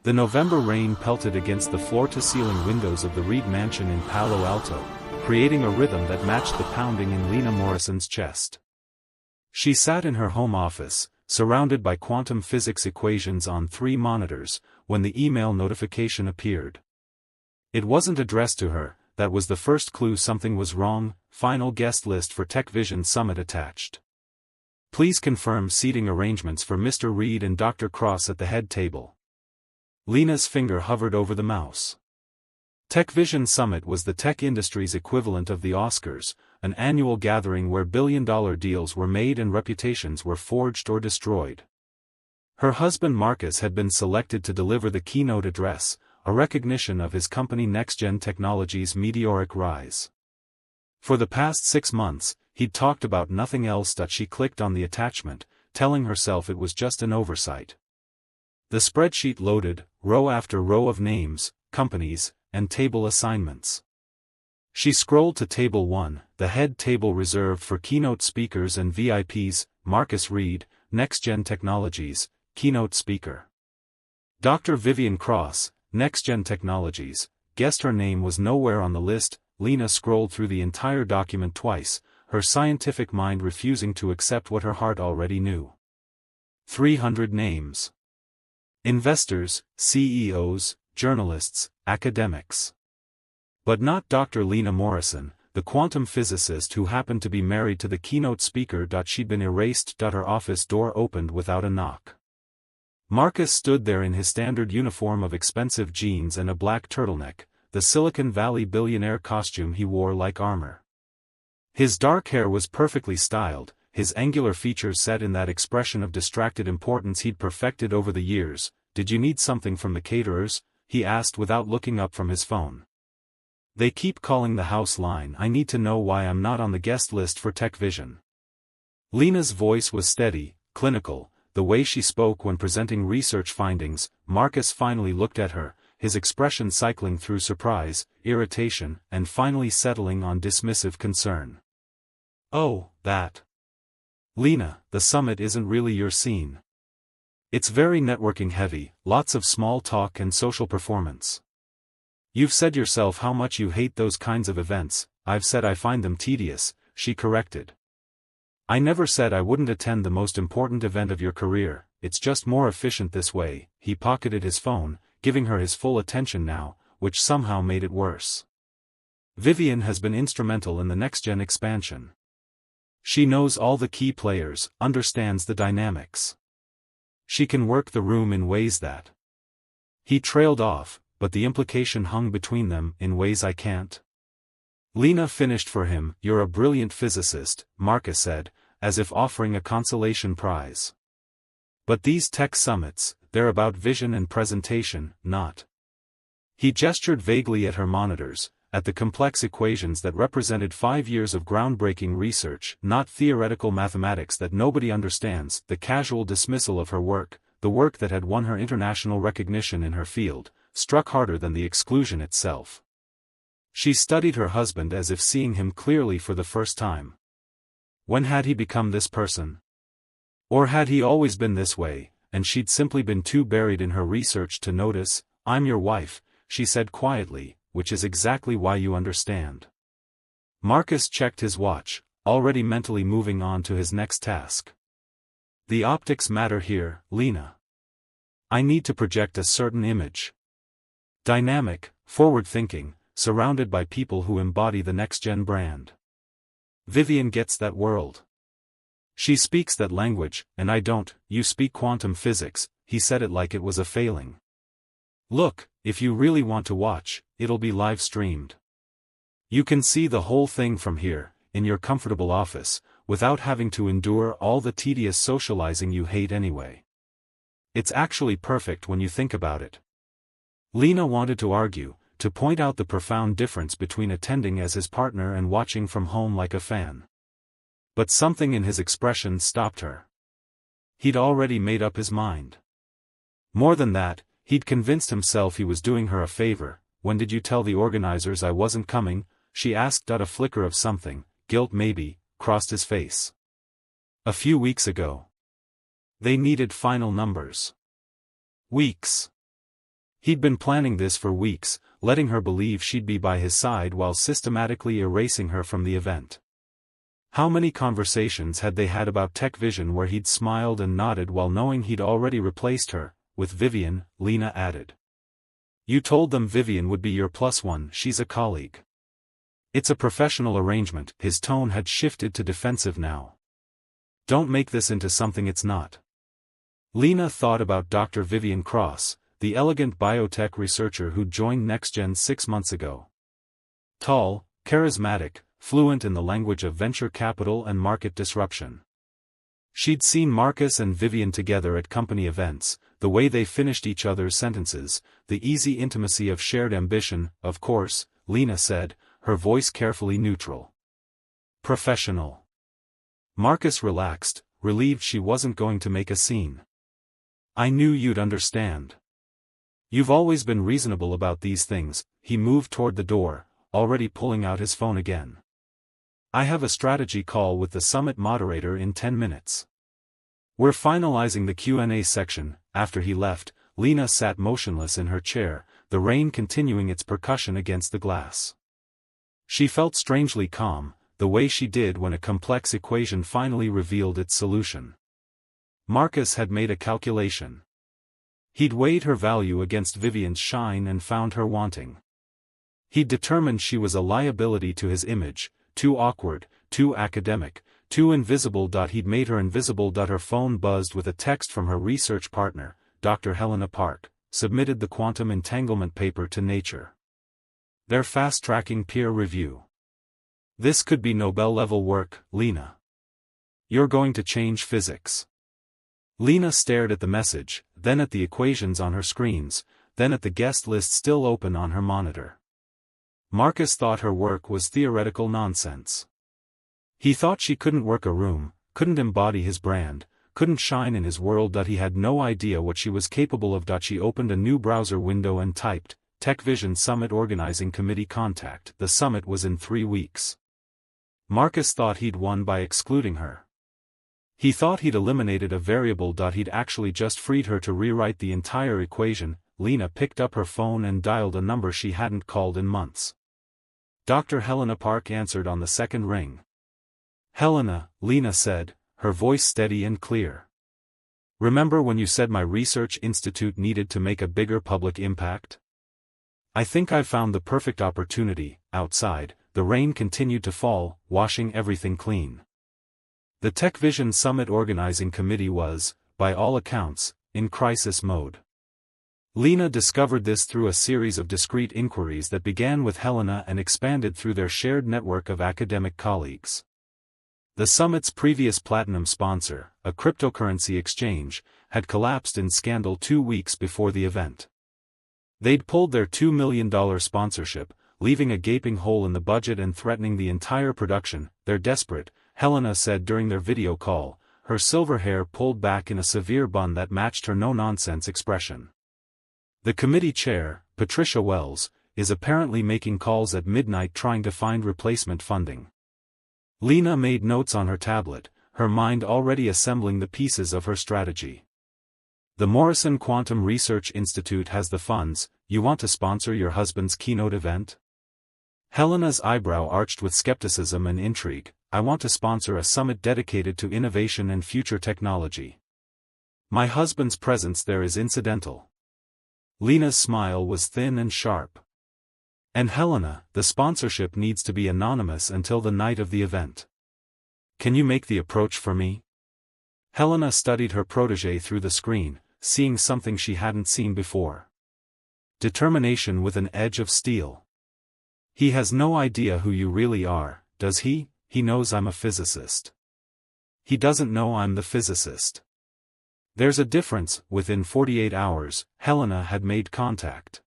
The November rain pelted against the floor-to-ceiling windows of the Reed mansion in Palo Alto, creating a rhythm that matched the pounding in Lena Morrison's chest. She sat in her home office, surrounded by quantum physics equations on 3 monitors, when the email notification appeared. It wasn't addressed to her. That was the first clue something was wrong. Final guest list for TechVision Summit attached. Please confirm seating arrangements for Mr. Reed and Dr. Cross at the head table. Lena's finger hovered over the mouse. TechVision Summit was the tech industry's equivalent of the Oscars, an annual gathering where billion-dollar deals were made and reputations were forged or destroyed. Her husband Marcus had been selected to deliver the keynote address, a recognition of his company NextGen Technologies' meteoric rise. For the past 6 months, he'd talked about nothing else. She clicked on the attachment, telling herself it was just an oversight. The spreadsheet loaded, row after row of names, companies, and table assignments. She scrolled to Table 1, the head table reserved for keynote speakers and VIPs, Marcus Reed, NextGen Technologies, keynote speaker. Dr. Vivian Cross, NextGen Technologies, guessed her name was nowhere on the list. Lena scrolled through the entire document twice, her scientific mind refusing to accept what her heart already knew. 300 names. Investors, CEOs, journalists, academics. But not Dr. Lena Morrison, the quantum physicist who happened to be married to the keynote speaker. She'd been erased. Her office door opened without a knock. Marcus stood there in his standard uniform of expensive jeans and a black turtleneck, the Silicon Valley billionaire costume he wore like armor. His dark hair was perfectly styled, his angular features set in that expression of distracted importance he'd perfected over the years. "Did you need something from the caterers?" he asked without looking up from his phone. "They keep calling the house line. I need to know why I'm not on the guest list for TechVision." Lena's voice was steady, clinical, the way she spoke when presenting research findings. Marcus finally looked at her, his expression cycling through surprise, irritation, and finally settling on dismissive concern. "Oh, that. Lena, the summit isn't really your scene. It's very networking heavy, lots of small talk and social performance. You've said yourself how much you hate those kinds of events." "I've said I find them tedious," she corrected. "I never said I wouldn't attend the most important event of your career. It's just more efficient this way." He pocketed his phone, giving her his full attention now, which somehow made it worse. "Vivian has been instrumental in the NextGen expansion. She knows all the key players, understands the dynamics. She can work the room in ways that..." He trailed off, but the implication hung between them, "in ways I can't." Lena finished for him. "You're a brilliant physicist," Marcus said, as if offering a consolation prize. "But these tech summits, they're about vision and presentation, not..." He gestured vaguely at her monitors, at the complex equations that represented 5 years of groundbreaking research, not theoretical mathematics that nobody understands. The casual dismissal of her work, the work that had won her international recognition in her field, struck harder than the exclusion itself. She studied her husband as if seeing him clearly for the first time. When had he become this person? Or had he always been this way, and she'd simply been too buried in her research to notice? "I'm your wife," she said quietly, "which is exactly why you understand." Marcus checked his watch, already mentally moving on to his next task. "The optics matter here, Lena. I need to project a certain image. Dynamic, forward-thinking, surrounded by people who embody the NextGen brand. Vivian gets that world. She speaks that language, and I don't." "You speak quantum physics," he said it like it was a failing. "Look, if you really want to watch, it'll be live-streamed. You can see the whole thing from here, in your comfortable office, without having to endure all the tedious socializing you hate anyway. It's actually perfect when you think about it." Lena wanted to argue, to point out the profound difference between attending as his partner and watching from home like a fan. But something in his expression stopped her. He'd already made up his mind. More than that, he'd convinced himself he was doing her a favor. "When did you tell the organizers I wasn't coming?" she asked. A flicker of something, guilt maybe, crossed his face. "A few weeks ago. They needed final numbers." "Weeks. He'd been planning this for weeks, letting her believe she'd be by his side while systematically erasing her from the event. How many conversations had they had about tech vision where he'd smiled and nodded while knowing he'd already replaced her, with Vivian, Lena added. You told them Vivian would be your +1, she's a colleague. It's a professional arrangement. His tone had shifted to defensive now. Don't make this into something it's not. Lena thought about Dr. Vivian Cross, the elegant biotech researcher who'd joined NextGen 6 months ago. Tall, charismatic, fluent in the language of venture capital and market disruption. She'd seen Marcus and Vivian together at company events, the way they finished each other's sentences, the easy intimacy of shared ambition. Of course, Lena said, her voice carefully neutral. Professional. Marcus relaxed, relieved she wasn't going to make a scene. I knew you'd understand. You've always been reasonable about these things. He moved toward the door, already pulling out his phone again. I have a strategy call with the summit moderator in 10 minutes. We're finalizing the Q&A section. After he left, Lena sat motionless in her chair, the rain continuing its percussion against the glass. She felt strangely calm, the way she did when a complex equation finally revealed its solution. Marcus had made a calculation. He'd weighed her value against Vivian's shine and found her wanting. He'd determined she was a liability to his image, too awkward, too academic, too invisible. He'd made her invisible. Her phone buzzed with a text from her research partner, Dr. Helena Park, submitted the quantum entanglement paper to Nature. They're fast-tracking peer review. This could be Nobel-level work, Lena. You're going to change physics. Lena stared at the message, then at the equations on her screens, then at the guest list still open on her monitor. Marcus thought her work was theoretical nonsense. He thought she couldn't work a room, couldn't embody his brand, couldn't shine in his world. He had no idea what she was capable of. She opened a new browser window and typed, Tech Vision Summit Organizing Committee contact. The summit was in 3 weeks. Marcus thought he'd won by excluding her. He thought he'd eliminated a variable. He'd actually just freed her to rewrite the entire equation. Lena picked up her phone and dialed a number she hadn't called in months. Dr. Helena Park answered on the second ring. Helena, Lena said, her voice steady and clear. Remember when you said my research institute needed to make a bigger public impact? I think I've found the perfect opportunity. Outside, the rain continued to fall, washing everything clean. The Tech Vision Summit Organizing Committee was, by all accounts, in crisis mode. Lena discovered this through a series of discreet inquiries that began with Helena and expanded through their shared network of academic colleagues. The summit's previous platinum sponsor, a cryptocurrency exchange, had collapsed in scandal 2 weeks before the event. They'd pulled their $2 million sponsorship, leaving a gaping hole in the budget and threatening the entire production. They're desperate, Helena said during their video call, her silver hair pulled back in a severe bun that matched her no-nonsense expression. The committee chair, Patricia Wells, is apparently making calls at midnight trying to find replacement funding. Lena made notes on her tablet, her mind already assembling the pieces of her strategy. The Morrison Quantum Research Institute has the funds. You want to sponsor your husband's keynote event? Helena's eyebrow arched with skepticism and intrigue. I want to sponsor a summit dedicated to innovation and future technology. My husband's presence there is incidental. Lena's smile was thin and sharp. And Helena, the sponsorship needs to be anonymous until the night of the event. Can you make the approach for me? Helena studied her protégé through the screen, seeing something she hadn't seen before. Determination with an edge of steel. He has no idea who you really are, does he? He knows I'm a physicist. He doesn't know I'm the physicist. There's a difference. Within 48 hours, Helena had made contact.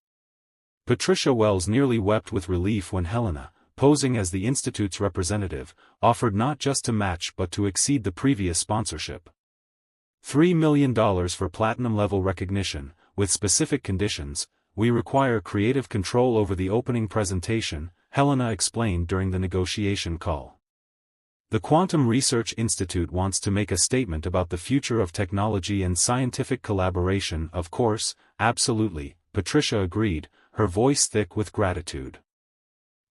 Patricia Wells nearly wept with relief when Helena, posing as the Institute's representative, offered not just to match but to exceed the previous sponsorship. $3 million for platinum-level recognition, with specific conditions. We require creative control over the opening presentation, Helena explained during the negotiation call. The Quantum Research Institute wants to make a statement about the future of technology and scientific collaboration. Of course, absolutely, Patricia agreed, her voice thick with gratitude.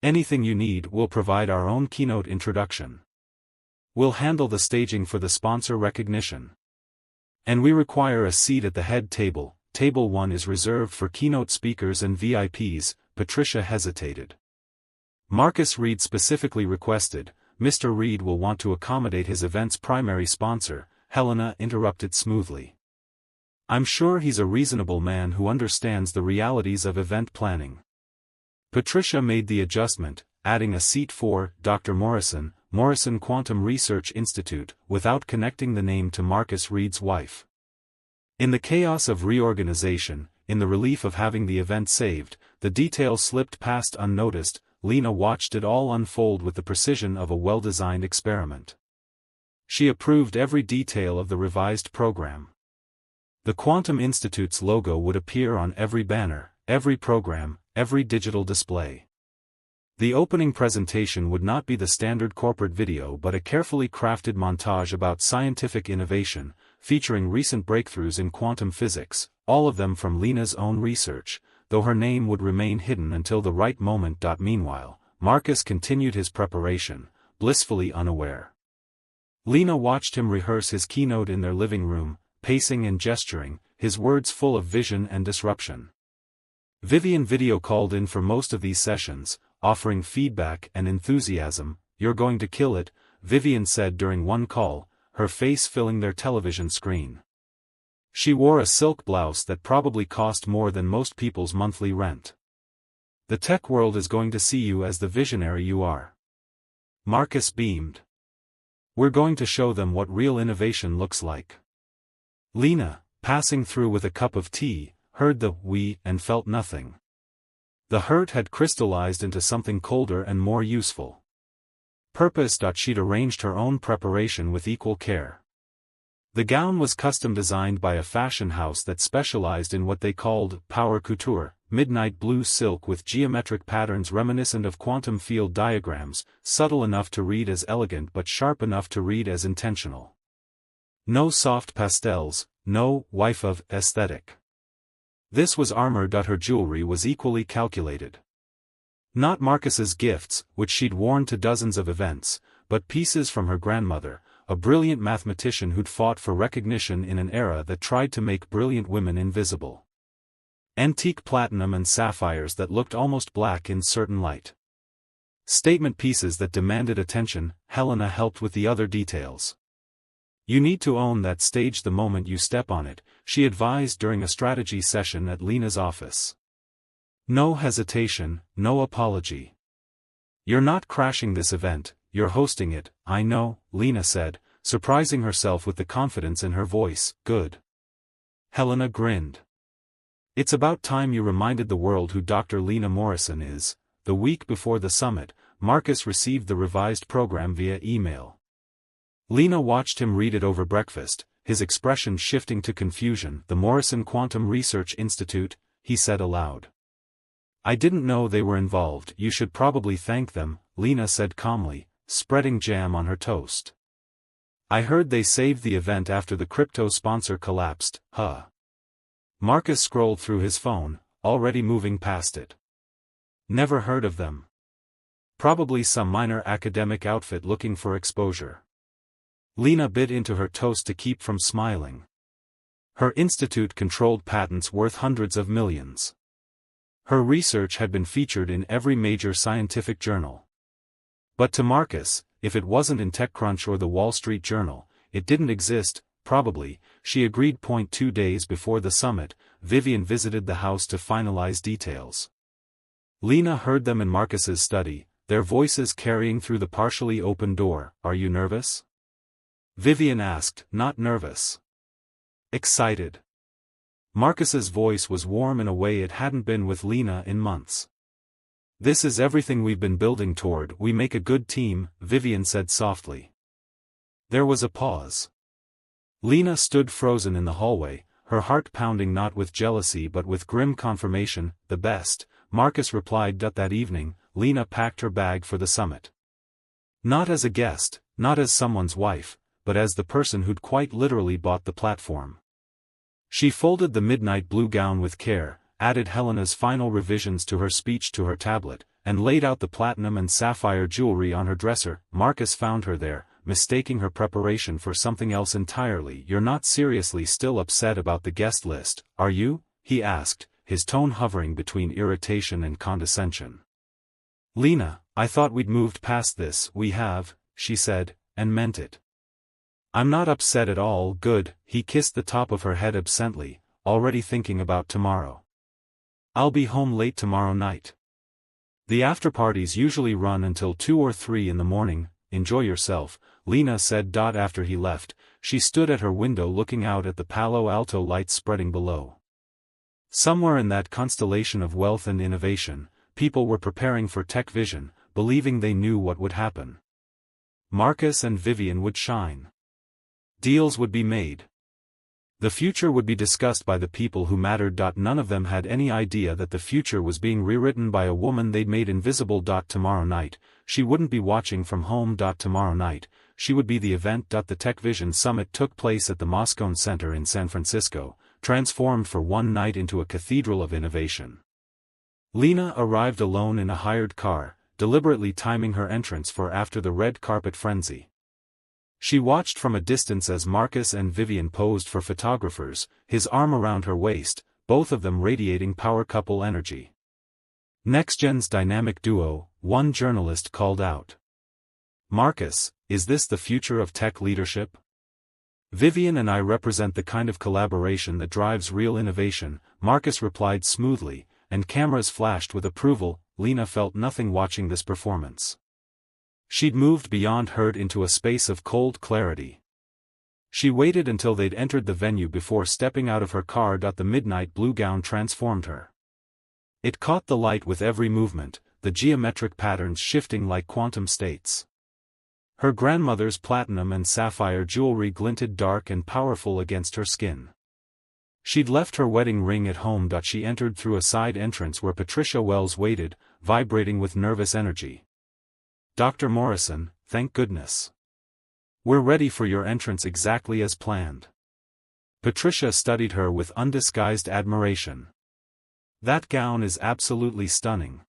Anything you need, we'll provide our own keynote introduction. We'll handle the staging for the sponsor recognition. And we require a seat at the head table. Table 1 is reserved for keynote speakers and VIPs, Patricia hesitated. Marcus Reed specifically requested, Mr. Reed will want to accommodate his event's primary sponsor, Helena interrupted smoothly. I'm sure he's a reasonable man who understands the realities of event planning. Patricia made the adjustment, adding a seat for Dr. Morrison, Morrison Quantum Research Institute, without connecting the name to Marcus Reed's wife. In the chaos of reorganization, in the relief of having the event saved, the details slipped past unnoticed. Lena watched it all unfold with the precision of a well-designed experiment. She approved every detail of the revised program. The Quantum Institute's logo would appear on every banner, every program, every digital display. The opening presentation would not be the standard corporate video but a carefully crafted montage about scientific innovation, featuring recent breakthroughs in quantum physics, all of them from Lena's own research, though her name would remain hidden until the right moment. Meanwhile, Marcus continued his preparation, blissfully unaware. Lena watched him rehearse his keynote in their living room, pacing and gesturing, his words full of vision and disruption. Vivian video called in for most of these sessions, offering feedback and enthusiasm. You're going to kill it, Vivian said during one call, her face filling their television screen. She wore a silk blouse that probably cost more than most people's monthly rent. The tech world is going to see you as the visionary you are. Marcus beamed. We're going to show them what real innovation looks like. Lena, passing through with a cup of tea, heard the "we" and felt nothing. The hurt had crystallized into something colder and more useful. Purpose. She'd arranged her own preparation with equal care. The gown was custom designed by a fashion house that specialized in what they called power couture, midnight blue silk with geometric patterns reminiscent of quantum field diagrams, subtle enough to read as elegant but sharp enough to read as intentional. No soft pastels, no wife of aesthetic. This was armor. Her jewelry was equally calculated. Not Marcus's gifts, which she'd worn to dozens of events, but pieces from her grandmother, a brilliant mathematician who'd fought for recognition in an era that tried to make brilliant women invisible. Antique platinum and sapphires that looked almost black in certain light. Statement pieces that demanded attention. Helena helped with the other details. You need to own that stage the moment you step on it, she advised during a strategy session at Lena's office. No hesitation, no apology. You're not crashing this event, you're hosting it. I know, Lena said, surprising herself with the confidence in her voice. Good. Helena grinned. It's about time you reminded the world who Dr. Lena Morrison is. The week before the summit, Marcus received the revised program via email. Lena watched him read it over breakfast, his expression shifting to confusion. The Morrison Quantum Research Institute, he said aloud. I didn't know they were involved. You should probably thank them, Lena said calmly, spreading jam on her toast. I heard they saved the event after the crypto sponsor collapsed, huh? Marcus scrolled through his phone, already moving past it. Never heard of them. Probably some minor academic outfit looking for exposure. Lena bit into her toast to keep from smiling. Her institute controlled patents worth hundreds of millions. Her research had been featured in every major scientific journal. But to Marcus, if it wasn't in TechCrunch or the Wall Street Journal, it didn't exist. Probably, she agreed. 2 days before the summit, Vivian visited the house to finalize details. Lena heard them in Marcus's study, their voices carrying through the partially open door. Are you nervous? Vivian asked. Not nervous. Excited. Marcus's voice was warm in a way it hadn't been with Lena in months. This is everything we've been building toward. We make a good team, Vivian said softly. There was a pause. Lena stood frozen in the hallway, her heart pounding not with jealousy but with grim confirmation. The best, Marcus replied. That evening, Lena packed her bag for the summit. Not as a guest, not as someone's wife, but as the person who'd quite literally bought the platform. She folded the midnight blue gown with care, added Helena's final revisions to her speech to her tablet, and laid out the platinum and sapphire jewelry on her dresser. Marcus found her there, mistaking her preparation for something else entirely. "You're not seriously still upset about the guest list, are you?" he asked, his tone hovering between irritation and condescension. "Lena, I thought we'd moved past this." "We have," she said, and meant it. "I'm not upset at all." "Good." He kissed the top of her head absently, already thinking about tomorrow. "I'll be home late tomorrow night. The after-parties usually run until 2 or 3 in the morning. Enjoy yourself," Lena said. After he left, she stood at her window looking out at the Palo Alto lights spreading below. Somewhere in that constellation of wealth and innovation, people were preparing for tech vision, believing they knew what would happen. Marcus and Vivian would shine. Deals would be made. The future would be discussed by the people who mattered. None of them had any idea that the future was being rewritten by a woman they'd made invisible. Tomorrow night, she wouldn't be watching from home. Tomorrow night, she would be the event. The Tech Vision Summit took place at the Moscone Center in San Francisco, transformed for one night into a cathedral of innovation. Lena arrived alone in a hired car, deliberately timing her entrance for after the red carpet frenzy. She watched from a distance as Marcus and Vivian posed for photographers, his arm around her waist, both of them radiating power couple energy. "NextGen's dynamic duo," one journalist called out. "Marcus, is this the future of tech leadership?" "Vivian and I represent the kind of collaboration that drives real innovation," Marcus replied smoothly, and cameras flashed with approval. Lena felt nothing watching this performance. She'd moved beyond hurt into a space of cold clarity. She waited until they'd entered the venue before stepping out of her car. The midnight blue gown transformed her. It caught the light with every movement, the geometric patterns shifting like quantum states. Her grandmother's platinum and sapphire jewelry glinted dark and powerful against her skin. She'd left her wedding ring at home. She entered through a side entrance where Patricia Wells waited, vibrating with nervous energy. "Dr. Morrison, thank goodness. We're ready for your entrance exactly as planned." Patricia studied her with undisguised admiration. "That gown is absolutely stunning.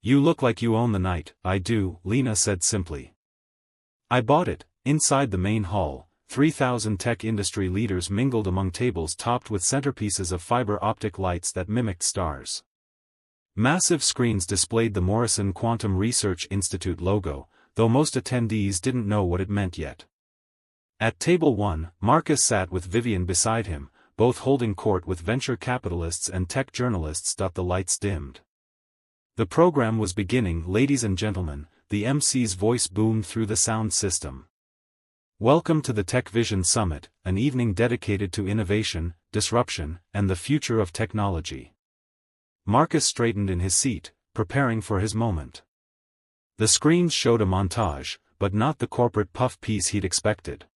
You look like you own the night." "I do," Lena said simply. "I bought it." Inside the main hall, 3,000 tech industry leaders mingled among tables topped with centerpieces of fiber optic lights that mimicked stars. Massive screens displayed the Morrison Quantum Research Institute logo, though most attendees didn't know what it meant yet. At table 1, Marcus sat with Vivian beside him, both holding court with venture capitalists and tech journalists. The lights dimmed. The program was beginning. "Ladies and gentlemen," the MC's voice boomed through the sound system. "Welcome to the Tech Vision Summit, an evening dedicated to innovation, disruption, and the future of technology." Marcus straightened in his seat, preparing for his moment. The screens showed a montage, but not the corporate puff piece he'd expected.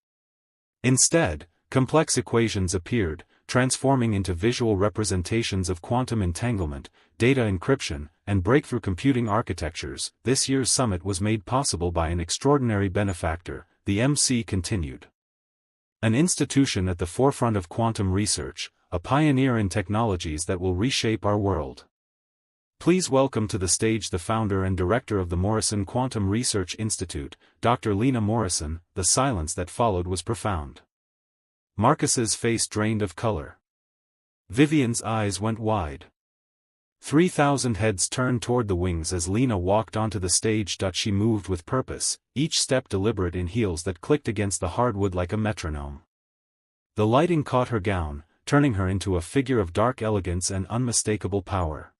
Instead, complex equations appeared, transforming into visual representations of quantum entanglement, data encryption, and breakthrough computing architectures. "This year's summit was made possible by an extraordinary benefactor," the MC continued. "An institution at the forefront of quantum research, a pioneer in technologies that will reshape our world. Please welcome to the stage the founder and director of the Morrison Quantum Research Institute, Dr. Lena Morrison." The silence that followed was profound. Marcus's face drained of color. Vivian's eyes went wide. 3,000 heads turned toward the wings as Lena walked onto the stage. She moved with purpose, each step deliberate in heels that clicked against the hardwood like a metronome. The lighting caught her gown, turning her into a figure of dark elegance and unmistakable power.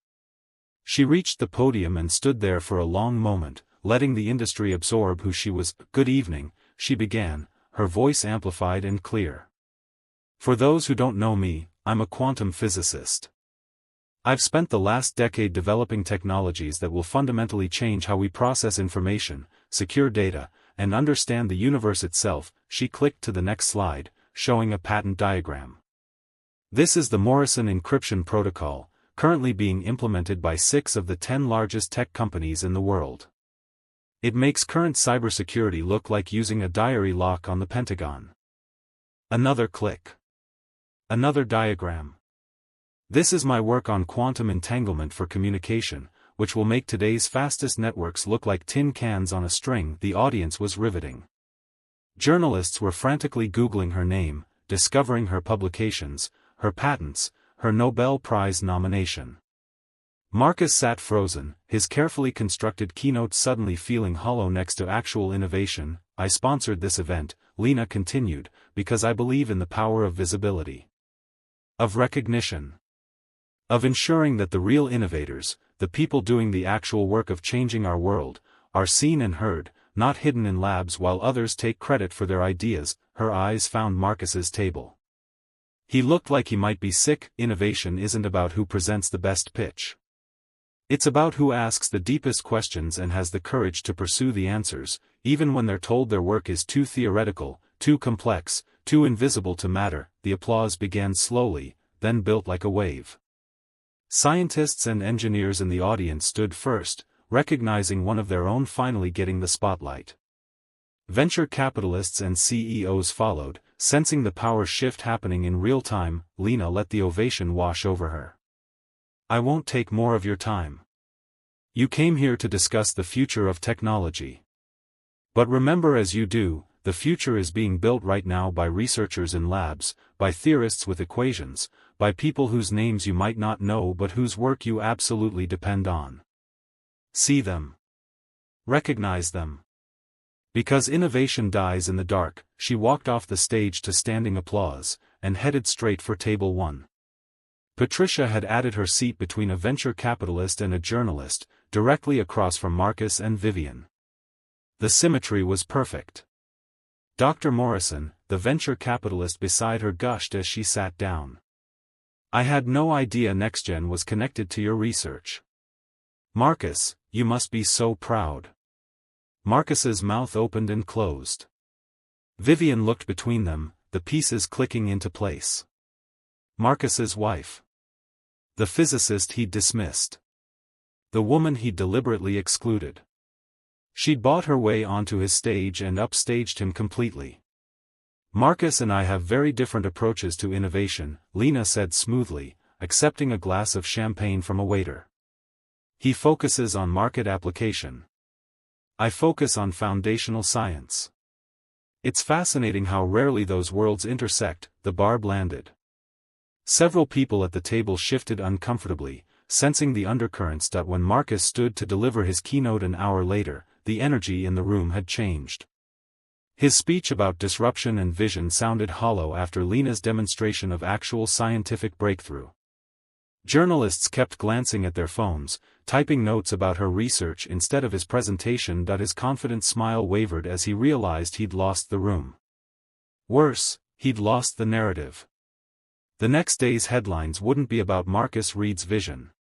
She reached the podium and stood there for a long moment, letting the industry absorb who she was. "Good evening," she began, her voice amplified and clear. "For those who don't know me, I'm a quantum physicist. I've spent the last decade developing technologies that will fundamentally change how we process information, secure data, and understand the universe itself." She clicked to the next slide, showing a patent diagram. "This is the Morrison encryption protocol, currently being implemented by 6 of the 10 largest tech companies in the world. It makes current cybersecurity look like using a diary lock on the Pentagon." Another click. Another diagram. This is my work on quantum entanglement for communication, which will make today's fastest networks look like tin cans on a string." The audience was riveting. Journalists were frantically Googling her name, discovering her publications, her patents, her Nobel Prize nomination. Marcus sat frozen, his carefully constructed keynote suddenly feeling hollow next to actual innovation. "I sponsored this event," Lena continued, "because I believe in the power of visibility. Of recognition. Of ensuring that the real innovators, the people doing the actual work of changing our world, are seen and heard, not hidden in labs while others take credit for their ideas." Her eyes found Marcus's table. He looked like he might be sick. "Innovation isn't about who presents the best pitch. It's about who asks the deepest questions and has the courage to pursue the answers, even when they're told their work is too theoretical, too complex, too invisible to matter." The applause began slowly, then built like a wave. Scientists and engineers in the audience stood first, recognizing one of their own finally getting the spotlight. Venture capitalists and CEOs followed, sensing the power shift happening in real time. Lena let the ovation wash over her. "I won't take more of your time. You came here to discuss the future of technology. But remember, as you do, the future is being built right now by researchers in labs, by theorists with equations, by people whose names you might not know but whose work you absolutely depend on. See them. Recognize them. Because innovation dies in the dark." She walked off the stage to standing applause, and headed straight for table 1. Patricia had added her seat between a venture capitalist and a journalist, directly across from Marcus and Vivian. The symmetry was perfect. Dr. Morrison, the venture capitalist beside her, gushed as she sat down. "I had no idea NextGen was connected to your research. Marcus, you must be so proud." Marcus's mouth opened and closed. Vivian looked between them, the pieces clicking into place. Marcus's wife. The physicist he'd dismissed. The woman he'd deliberately excluded. She'd bought her way onto his stage and upstaged him completely. "Marcus and I have very different approaches to innovation," Lena said smoothly, accepting a glass of champagne from a waiter. "He focuses on market application. I focus on foundational science. It's fascinating how rarely those worlds intersect." The barb landed. Several people at the table shifted uncomfortably, sensing the undercurrents that when Marcus stood to deliver his keynote an hour later, the energy in the room had changed. His speech about disruption and vision sounded hollow after Lena's demonstration of actual scientific breakthrough. Journalists kept glancing at their phones, typing notes about her research instead of his presentation. His confident smile wavered as he realized he'd lost the room. Worse, he'd lost the narrative. The next day's headlines wouldn't be about Marcus Reed's vision.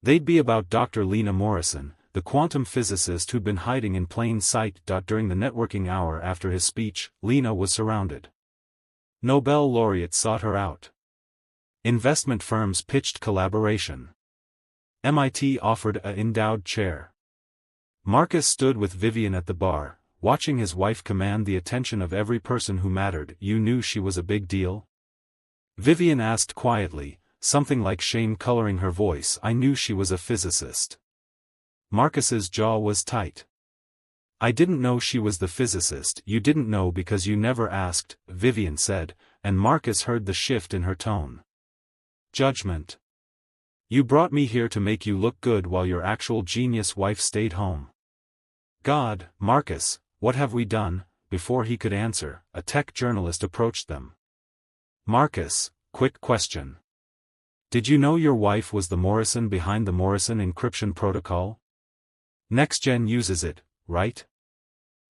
They'd be about Dr. Lena Morrison, the quantum physicist who'd been hiding in plain sight. During the networking hour after his speech, Lena was surrounded. Nobel laureates sought her out. Investment firms pitched collaboration. MIT offered an endowed chair. Marcus stood with Vivian at the bar, watching his wife command the attention of every person who mattered. "You knew she was a big deal?" Vivian asked quietly, something like shame coloring her voice. "I knew she was a physicist." Marcus's jaw was tight. "I didn't know she was the physicist." "You didn't know because you never asked," Vivian said, and Marcus heard the shift in her tone. Judgment. "You brought me here to make you look good while your actual genius wife stayed home." "God, Marcus, what have we done?" Before he could answer, a tech journalist approached them. "Marcus, quick question. Did you know your wife was the Morrison behind the Morrison encryption protocol? NextGen uses it, right?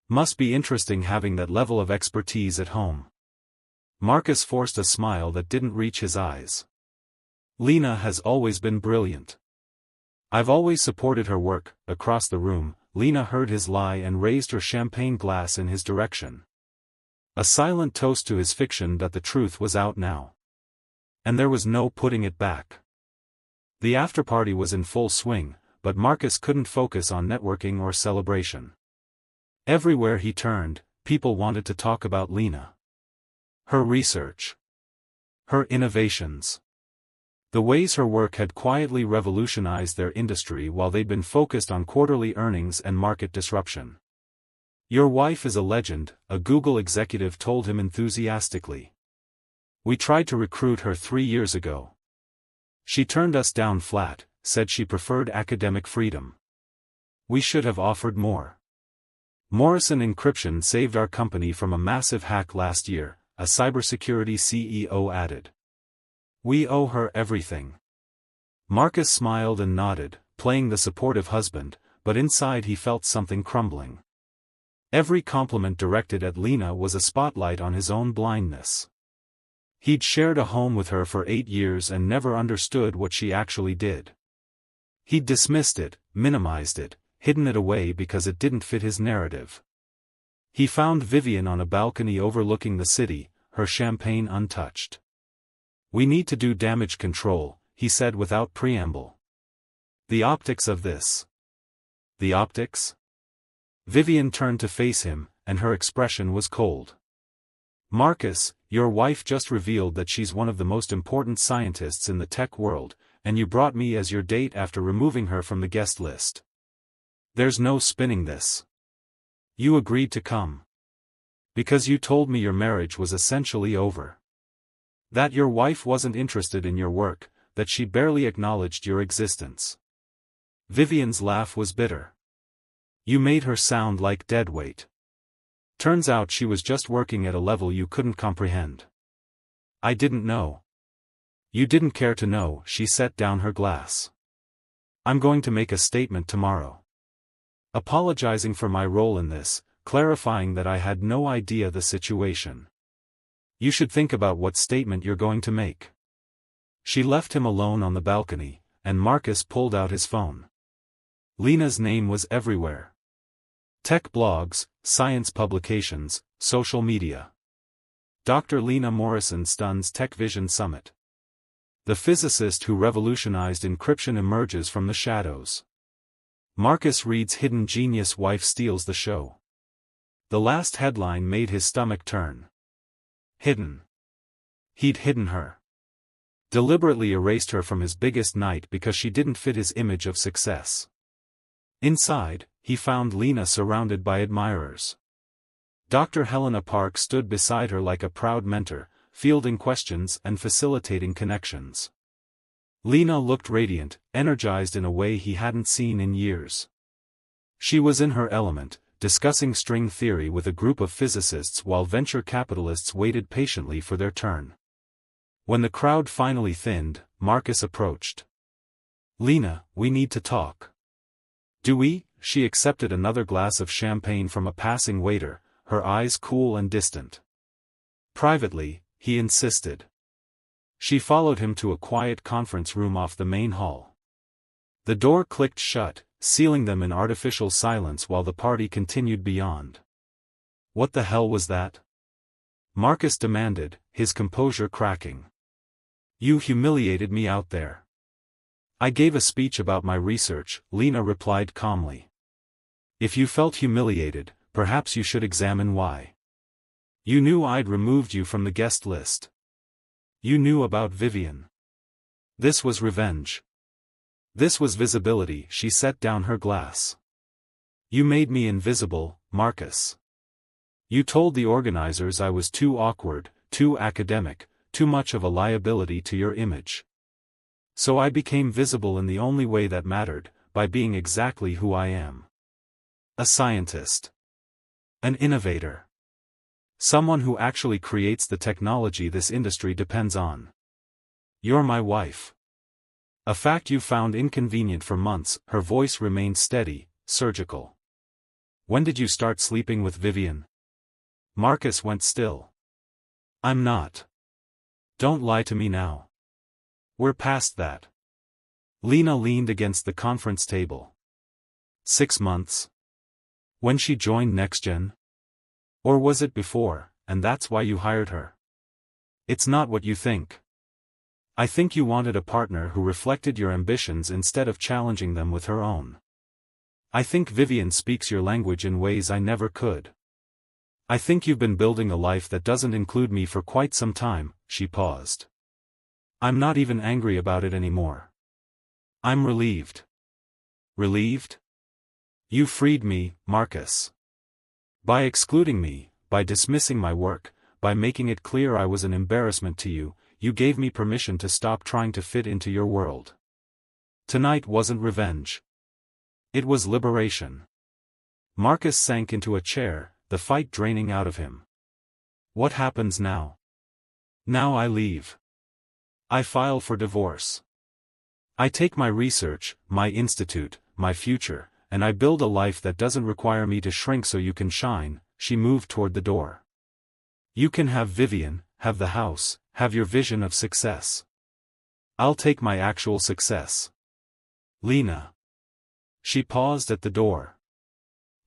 Must be interesting having that level of expertise at home." Marcus forced a smile that didn't reach his eyes. "Lena has always been brilliant. I've always supported her work." Across the room, Lena heard his lie and raised her champagne glass in his direction. A silent toast to his fiction that the truth was out now. And there was no putting it back. The afterparty was in full swing, but Marcus couldn't focus on networking or celebration. Everywhere he turned, people wanted to talk about Lena. Her research. Her innovations. The ways her work had quietly revolutionized their industry while they'd been focused on quarterly earnings and market disruption. "Your wife is a legend," a Google executive told him enthusiastically. "We tried to recruit her 3 years ago. She turned us down flat, said she preferred academic freedom. We should have offered more. Morrison Encryption saved our company from a massive hack last year," a cybersecurity CEO added. "We owe her everything." Marcus smiled and nodded, playing the supportive husband, but inside he felt something crumbling. Every compliment directed at Lena was a spotlight on his own blindness. He'd shared a home with her for 8 years and never understood what she actually did. He'd dismissed it, minimized it, hidden it away because it didn't fit his narrative. He found Vivian on a balcony overlooking the city, her champagne untouched. "We need to do damage control," he said without preamble. "The optics of this." "The optics?" Vivian turned to face him, and her expression was cold. "Marcus, your wife just revealed that she's one of the most important scientists in the tech world, and you brought me as your date after removing her from the guest list. There's no spinning this. You agreed to come because you told me your marriage was essentially over. That your wife wasn't interested in your work, that she barely acknowledged your existence." Vivian's laugh was bitter. "You made her sound like deadweight. Turns out she was just working at a level you couldn't comprehend." "I didn't know." "You didn't care to know." She set down her glass. "I'm going to make a statement tomorrow. Apologizing for my role in this, clarifying that I had no idea the situation. You should think about what statement you're going to make." She left him alone on the balcony, and Marcus pulled out his phone. Lena's name was everywhere. Tech blogs, science publications, social media. Dr. Lena Morrison stuns Tech Vision Summit. The physicist who revolutionized encryption emerges from the shadows. Marcus Reed's hidden genius wife steals the show. The last headline made his stomach turn. Hidden. He'd hidden her. Deliberately erased her from his biggest night because she didn't fit his image of success. Inside, he found Lena surrounded by admirers. Dr. Helena Park stood beside her like a proud mentor, fielding questions and facilitating connections. Lena looked radiant, energized in a way he hadn't seen in years. She was in her element, discussing string theory with a group of physicists while venture capitalists waited patiently for their turn. When the crowd finally thinned, Marcus approached. "Lena, we need to talk." "Do we?" She accepted another glass of champagne from a passing waiter, her eyes cool and distant. "Privately," he insisted. She followed him to a quiet conference room off the main hall. The door clicked shut, sealing them in artificial silence while the party continued beyond. "What the hell was that?" Marcus demanded, his composure cracking. "You humiliated me out there." "I gave a speech about my research," Lena replied calmly. "If you felt humiliated, perhaps you should examine why. You knew I'd removed you from the guest list. You knew about Vivian. This was revenge. This was visibility." She set down her glass. "You made me invisible, Marcus. You told the organizers I was too awkward, too academic, too much of a liability to your image. So I became visible in the only way that mattered, by being exactly who I am. A scientist. An innovator. Someone who actually creates the technology this industry depends on. You're my wife. A fact you found inconvenient for months." Her voice remained steady, surgical. "When did you start sleeping with Vivian?" Marcus went still. "I'm not. Don't lie to me now. We're past that." Lena leaned against the conference table. 6 months? When she joined NextGen? Or was it before, and that's why you hired her? It's not what you think. I think you wanted a partner who reflected your ambitions instead of challenging them with her own. I think Vivian speaks your language in ways I never could. I think you've been building a life that doesn't include me for quite some time." She paused. I'm not even angry about it anymore. I'm relieved. Relieved? You freed me, Marcus. By excluding me, by dismissing my work, by making it clear I was an embarrassment to you, you gave me permission to stop trying to fit into your world. Tonight wasn't revenge. It was liberation. Marcus sank into a chair, the fight draining out of him. What happens now? Now I leave. I file for divorce. I take my research, my institute, my future, and I build a life that doesn't require me to shrink so you can shine. She moved toward the door. You can have Vivian, have the house, have your vision of success. I'll take my actual success. Lena. She paused at the door.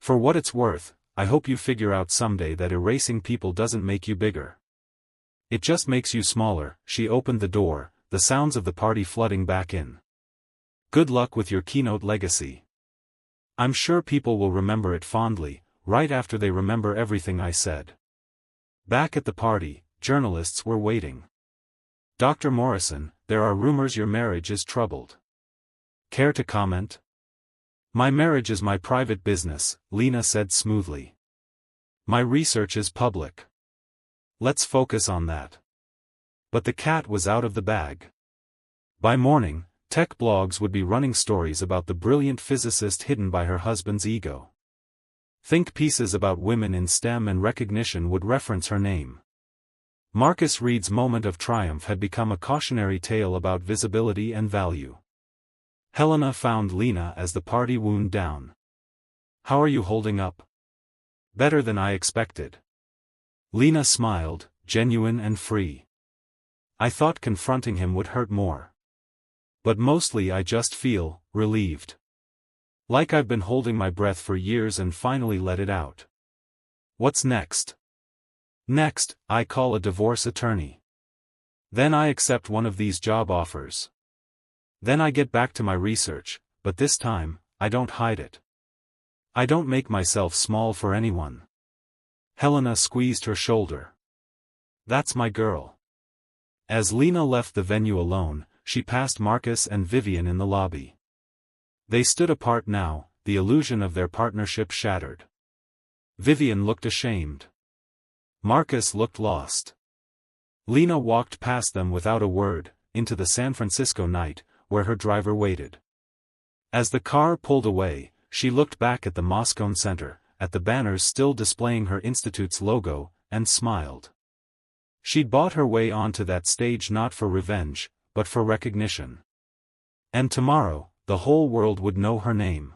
For what it's worth, I hope you figure out someday that erasing people doesn't make you bigger. It just makes you smaller. She opened the door, the sounds of the party flooding back in. Good luck with your keynote legacy. I'm sure people will remember it fondly, right after they remember everything I said. Back at the party, journalists were waiting. Dr. Morrison, there are rumors your marriage is troubled. Care to comment? My marriage is my private business, Lena said smoothly. My research is public. Let's focus on that. But the cat was out of the bag. By morning, tech blogs would be running stories about the brilliant physicist hidden by her husband's ego. Think pieces about women in STEM and recognition would reference her name. Marcus Reed's moment of triumph had become a cautionary tale about visibility and value. Helena found Lena as the party wound down. How are you holding up? Better than I expected. Lena smiled, genuine and free. I thought confronting him would hurt more. But mostly I just feel relieved. Like I've been holding my breath for years and finally let it out. What's next? Next, I call a divorce attorney. Then I accept one of these job offers. Then I get back to my research, but this time, I don't hide it. I don't make myself small for anyone. Helena squeezed her shoulder. That's my girl. As Lena left the venue alone, she passed Marcus and Vivian in the lobby. They stood apart now, the illusion of their partnership shattered. Vivian looked ashamed. Marcus looked lost. Lena walked past them without a word, into the San Francisco night, where her driver waited. As the car pulled away, she looked back at the Moscone Center, at the banners still displaying her institute's logo, and smiled. She'd bought her way onto that stage not for revenge, but for recognition. And tomorrow, the whole world would know her name.